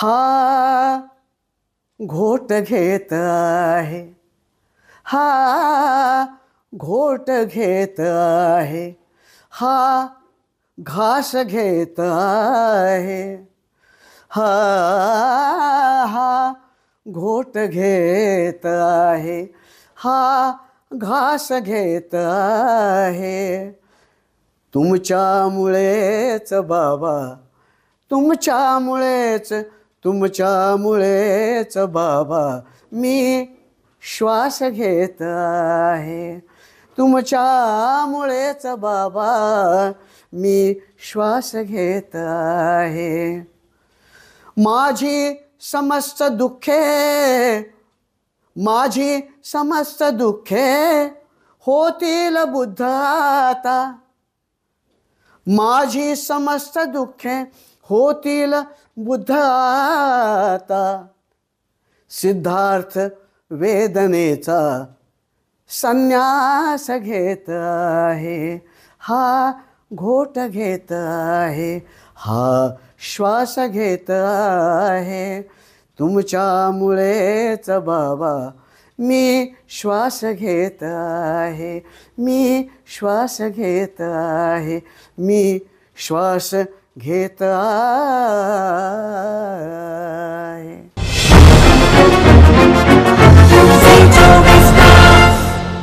हा घोट घेत आहे, हा घोट घेत आहे, हा घास घेत आहे, हा घोट घेत आहे, हा घास घेत आहे. तुमच्यामुळेच बाबा, तुमच्यामुळेच बाबा मी श्वास घेत आहे. तुमच्यामुळेच बाबा मी श्वास घेत आहे. माझी समस्त दुःखे होतील बुद्ध आता. माझी समस्त दुःखे होतील बुद्ध आता. सिद्धार्थ वेदनेचा संन्यास घेत आहे, हा घोट घेत आहे, हा श्वास घेत आहे. तुमच्यामुळेच बाबा मी श्वास घेत आहे, मी श्वास घेत आहे, मी श्वास घेत आहे.